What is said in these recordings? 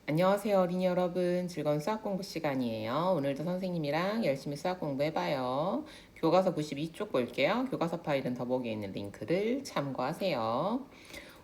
안녕하세요, 어린이 여러분. 즐거운 수학 공부 시간이에요. 오늘도 선생님이랑 열심히 수학 공부해봐요. 교과서 92쪽 볼게요. 교과서 파일은 더보기에 있는 링크를 참고하세요.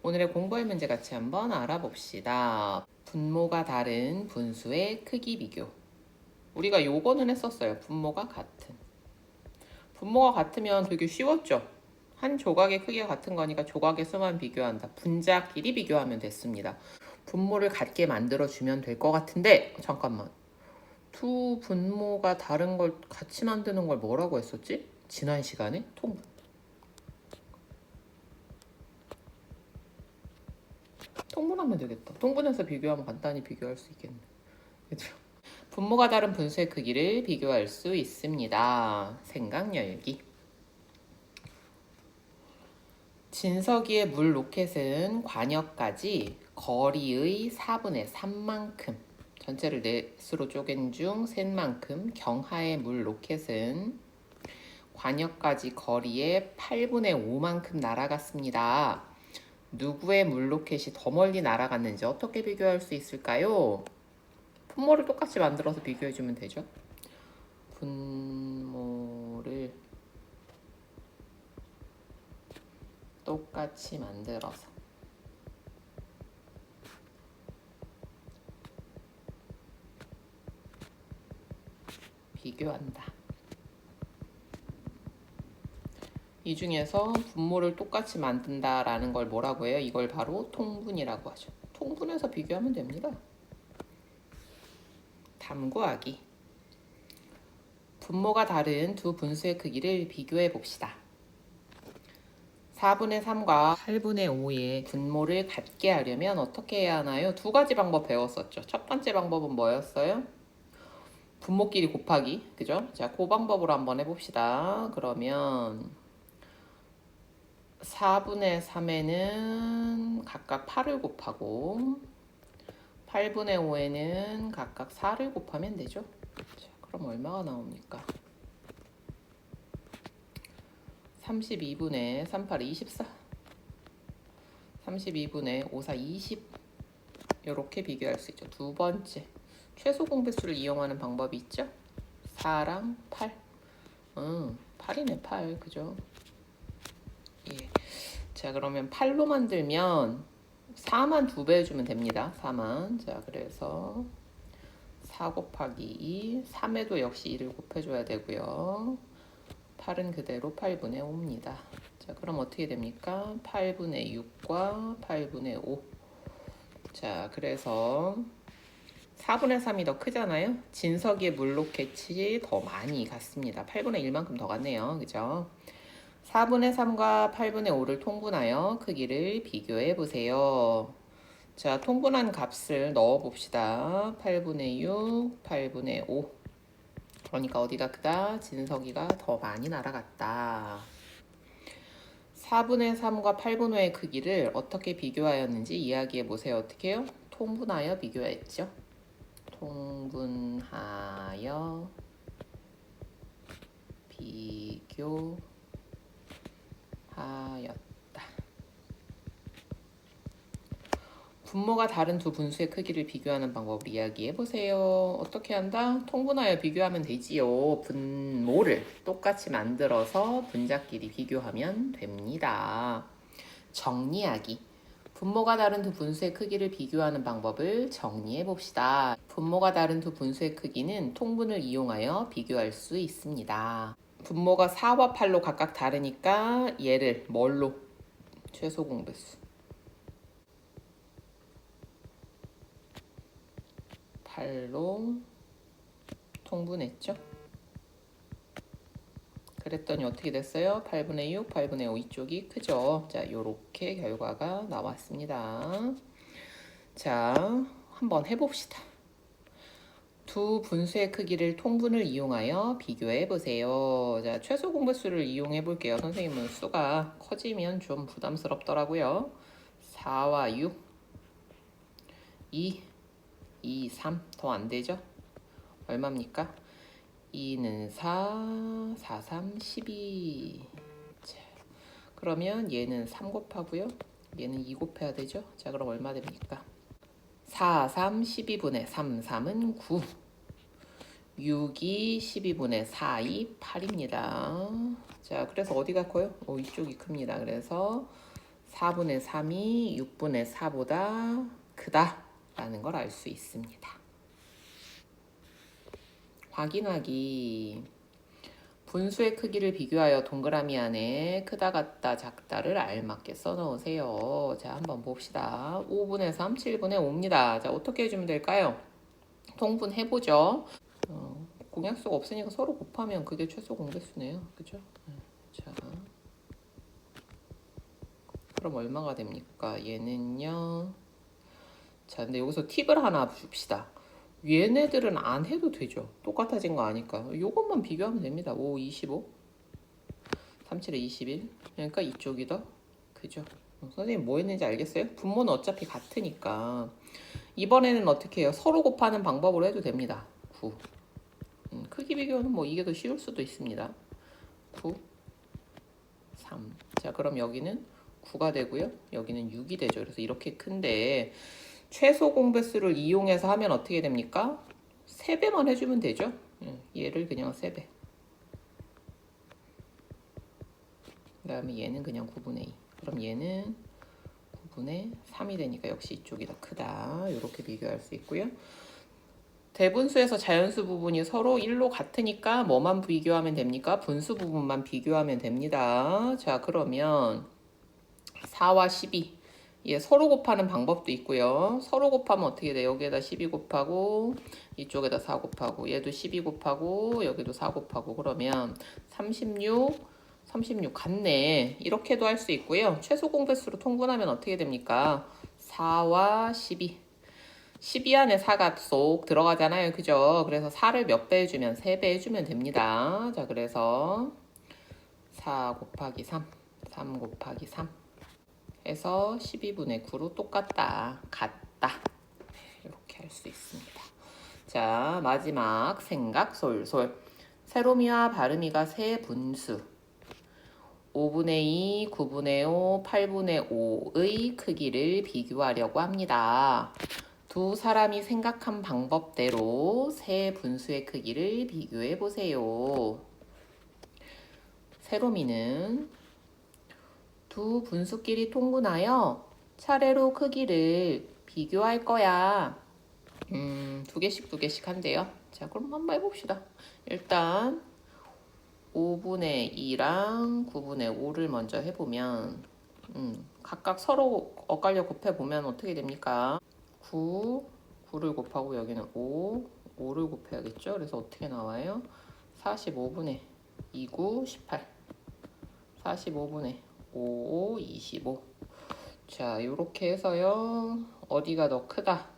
오늘의 공부할 문제 같이 한번 알아봅시다. 분모가 다른 분수의 크기 비교. 우리가 요거는 했었어요. 분모가 같은. 분모가 같으면 되게 쉬웠죠? 한 조각의 크기가 같은 거니까 조각의 수만 비교한다. 분자끼리 비교하면 됐습니다. 분모를 같게 만들어주면 될 것 같은데 잠깐만, 두 분모가 다른 걸 같이 만드는 걸 뭐라고 했었지? 지난 시간에? 통분하면 되겠다. 통분해서 비교하면 간단히 비교할 수 있겠네. 그죠? 분모가 다른 분수의 크기를 비교할 수 있습니다. 생각 열기. 진석이의 물 로켓은 관역까지 거리의 4분의 3만큼, 전체를 넷으로 쪼갠 중 셋만큼 경하의 물 로켓은 관역까지 거리의 8분의 5만큼 날아갔습니다. 누구의 물 로켓이 더 멀리 날아갔는지 어떻게 비교할 수 있을까요? 분모를 똑같이 만들어서 비교해주면 되죠. 분모를 똑같이 만들어서 비교한다. 이 중에서 분모를 똑같이 만든다라는 걸 뭐라고 해요? 이걸 바로 통분이라고 하죠. 통분해서 비교하면 됩니다. 담구하기. 분모가 다른 두 분수의 크기를 비교해 봅시다. 4분의 3과 8분의 5의 분모를 같게 하려면 어떻게 해야 하나요? 두 가지 방법 배웠었죠. 첫 번째 방법은 뭐였어요? 분모끼리 곱하기, 그죠? 자, 그 방법으로 한번 해봅시다. 그러면 4분의 3에는 각각 8을 곱하고 8분의 5에는 각각 4를 곱하면 되죠. 자, 그럼 얼마가 나옵니까? 32분의 38이 24, 32분의 54, 20. 이렇게 비교할 수 있죠. 두 번째, 최소 공배수를 이용하는 방법이 있죠. 4랑 8. 8이네, 8. 그죠? 예. 자, 그러면 8로 만들면 4만 2배 해주면 됩니다. 4만. 자, 그래서 4 곱하기 2, 3에도 역시 2를 곱해줘야 되고요. 8은 그대로 8분의 5입니다. 자, 그럼 어떻게 됩니까? 8분의 6과 8분의 5. 자, 그래서 4분의 3이 더 크잖아요. 진석이의 물로켓이 더 많이 갔습니다. 8분의 1만큼 더 갔네요. 그죠? 4분의 3과 8분의 5를 통분하여 크기를 비교해 보세요. 자, 통분한 값을 넣어 봅시다. 8분의 6, 8분의 5. 그러니까 어디가 크다? 진석이가 더 많이 날아갔다. 4분의 3과 8분의 5의 크기를 어떻게 비교하였는지 이야기해 보세요. 어떻게 해요? 통분하여 비교했죠. 통분하여 비교하였다. 분모가 다른 두 분수의 크기를 비교하는 방법을 이야기해 보세요. 어떻게 한다? 통분하여 비교하면 되지요. 분모를 똑같이 만들어서 분자끼리 비교하면 됩니다. 정리하기. 분모가 다른 두 분수의 크기를 비교하는 방법을 정리해 봅시다. 분모가 다른 두 분수의 크기는 통분을 이용하여 비교할 수 있습니다. 분모가 4와 8로 각각 다르니까 얘를 뭘로? 최소 공배수 8로 통분했죠. 그랬더니 어떻게 됐어요? 8분의 6, 8분의 5 이쪽이 크죠. 자, 요렇게 결과가 나왔습니다. 자, 한번 해봅시다. 두 분수의 크기를 통분을 이용하여 비교해 보세요. 자, 최소 공배수를 이용해 볼게요. 선생님은 수가 커지면 좀 부담스럽더라고요. 4와 6, 2, 2, 3. 더 안 되죠? 얼마입니까? 2는 4, 4, 3, 12. 자, 그러면 얘는 3 곱하고요. 얘는 2 곱해야 되죠? 자, 그럼 얼마 됩니까? 4, 3, 12분의 3, 3은 9. 6이 12분의 4, 2, 8입니다. 자, 그래서 어디가 커요? 이쪽이 큽니다. 그래서 4분의 3이 6분의 4보다 크다 라는 걸 알 수 있습니다. 확인하기. 분수의 크기를 비교하여 동그라미 안에 크다 같다 작다를 알맞게 써넣으세요. 자, 한번 봅시다. 5분의 3, 7분의 5입니다. 자, 어떻게 해주면 될까요? 통분해보죠. 공약수가 없으니까 서로 곱하면 그게 최소 공배수네요. 그죠? 자, 그럼 얼마가 됩니까? 얘는요. 자, 근데 여기서 팁을 하나 줍시다. 얘네들은 안 해도 되죠. 똑같아진 거 아니까. 요것만 비교하면 됩니다. 5, 25. 37에 21. 그러니까 이쪽이 더 그죠? 선생님 뭐 했는지 알겠어요? 분모는 어차피 같으니까. 이번에는 어떻게 해요? 서로 곱하는 방법으로 해도 됩니다. 9. 크기 비교는 뭐 이게 더 쉬울 수도 있습니다. 9, 3. 자, 그럼 여기는 9가 되고요. 여기는 6이 되죠. 그래서 이렇게 큰데 최소 공배수를 이용해서 하면 어떻게 됩니까? 3배만 해주면 되죠. 얘를 그냥 3배. 그 다음에 얘는 그냥 9분의 2. 그럼 얘는 9분의 3이 되니까 역시 이쪽이 더 크다. 이렇게 비교할 수 있고요. 대분수에서 자연수 부분이 서로 1로 같으니까 뭐만 비교하면 됩니까? 분수 부분만 비교하면 됩니다. 자, 그러면 4와 12. 예, 서로 곱하는 방법도 있고요. 서로 곱하면 어떻게 돼? 여기에다 12 곱하고 이쪽에다 4 곱하고 얘도 12 곱하고 여기도 4 곱하고 그러면 36 같네. 이렇게도 할 수 있고요. 최소 공배수로 통분하면 어떻게 됩니까? 4와 12. 12 안에 4가 쏙 들어가잖아요. 그죠? 그래서 4를 몇 배 해주면 3배 해주면 됩니다. 자, 그래서 4 곱하기 3, 3 곱하기 3 해서 12분의 9로 똑같다. 같다. 이렇게 할 수 있습니다. 자, 마지막 생각 솔솔. 세로미와 바르미가 세 분수 5분의 2, 9분의 5, 8분의 5의 크기를 비교하려고 합니다. 두 사람이 생각한 방법대로 세 분수의 크기를 비교해 보세요. 세로미는 두 분수끼리 통분하여 차례로 크기를 비교할 거야. 두 개씩 한대요. 자, 그럼 한번 해봅시다. 일단 5분의 2랑 9분의 5를 먼저 해보면 각각 서로 엇갈려 곱해보면 어떻게 됩니까? 9를 곱하고 여기는 5를 곱해야겠죠? 그래서 어떻게 나와요? 45분의 29, 18 45분의 5, 25 자, 요렇게 해서요. 어디가 더 크다?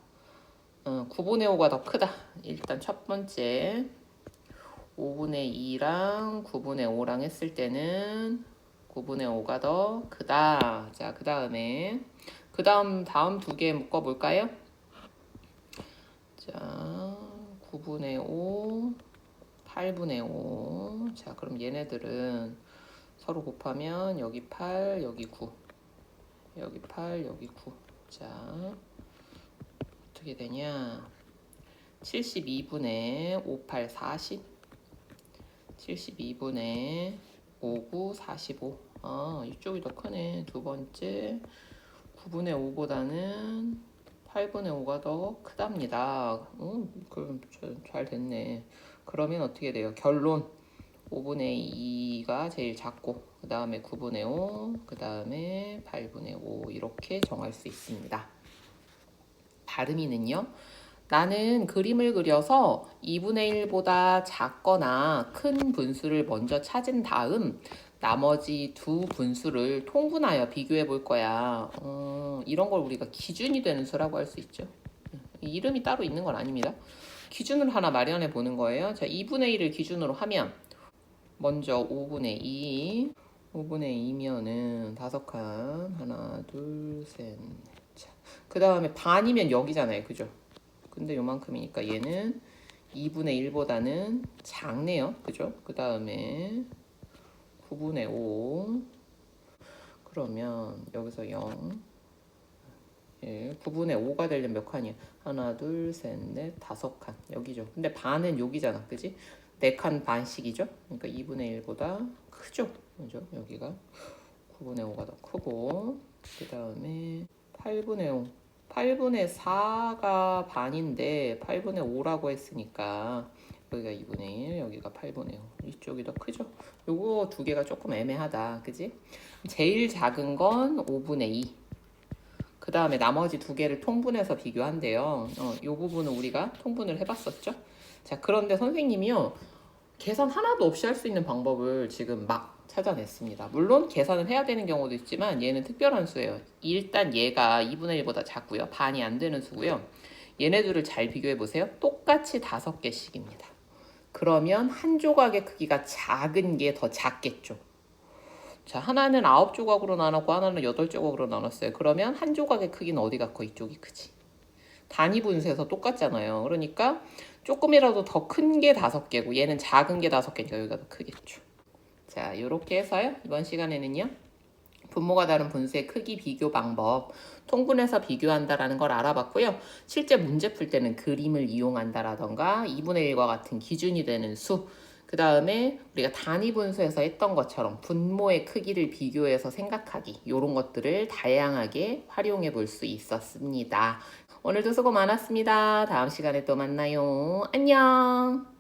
9분의 5가 더 크다. 일단 첫 번째 5분의 2랑 9분의 5랑 했을 때는 9분의 5가 더 크다. 자, 그 다음에 다음 두 개 묶어볼까요? 자, 9분의 5, 8분의 5. 자, 그럼 얘네들은 서로 곱하면 여기 8, 여기 9. 여기 8, 여기 9. 자, 어떻게 되냐? 72분의 5, 8, 40. 72분의 5, 9, 45. 이쪽이 더 크네. 두 번째 9분의 5보다는 8분의 5가 더 크답니다. 그럼 잘 됐네. 그러면 어떻게 돼요? 결론 5분의 2가 제일 작고 그 다음에 9분의 5, 그 다음에 8분의 5 이렇게 정할 수 있습니다. 발음이는요. 나는 그림을 그려서 2분의 1보다 작거나 큰 분수를 먼저 찾은 다음 나머지 두 분수를 통분하여 비교해 볼 거야. 이런 걸 우리가 기준이 되는 수라고 할 수 있죠. 이름이 따로 있는 건 아닙니다. 기준을 하나 마련해 보는 거예요. 자, 2분의 1을 기준으로 하면 먼저 5분의 2. 5분의 2면은 5칸. 하나, 둘, 셋. 그 다음에 반이면 여기잖아요. 그죠? 근데 요만큼이니까 얘는 2분의 1보다는 작네요. 그죠? 그 다음에 9분의 5. 그러면 여기서 0. 예, 9분의 5가 되려면 몇 칸이야? 하나, 둘, 셋, 넷, 다섯 칸. 여기죠. 근데 반은 여기잖아. 그지? 4칸 반씩이죠? 그러니까 2분의 1보다 크죠? 그죠? 여기가 9분의 5가 더 크고, 그 다음에 8분의 5. 8분의 4가 반인데 8분의 5라고 했으니까 여기가 2분의 1, 여기가 8분의 5. 이쪽이 더 크죠? 요거 두 개가 조금 애매하다. 그지? 제일 작은 건 5분의 2. 그 다음에 나머지 두 개를 통분해서 비교한대요. 요 부분은 우리가 통분을 해봤었죠? 자, 그런데 선생님이요. 계산 하나도 없이 할 수 있는 방법을 지금 막 찾아냈습니다. 물론 계산을 해야 되는 경우도 있지만 얘는 특별한 수예요. 일단 얘가 2분의 1보다 작고요. 반이 안 되는 수고요. 얘네들을 잘 비교해 보세요. 똑같이 5개씩입니다. 그러면 한 조각의 크기가 작은 게 더 작겠죠. 자, 하나는 9조각으로 나눴고 하나는 8조각으로 나눴어요. 그러면 한 조각의 크기는 어디가 커? 이쪽이 크지. 단위 분수에서 똑같잖아요. 그러니까 조금이라도 더 큰 게 5개고 얘는 작은 게 5개니까 여기가 더 크겠죠. 자, 이렇게 해서요. 이번 시간에는요. 분모가 다른 분수의 크기 비교 방법, 통분해서 비교한다라는 걸 알아봤고요. 실제 문제 풀 때는 그림을 이용한다라던가 2분의 1과 같은 기준이 되는 수, 그 다음에 우리가 단위 분수에서 했던 것처럼 분모의 크기를 비교해서 생각하기, 이런 것들을 다양하게 활용해 볼 수 있었습니다. 오늘도 수고 많았습니다. 다음 시간에 또 만나요. 안녕.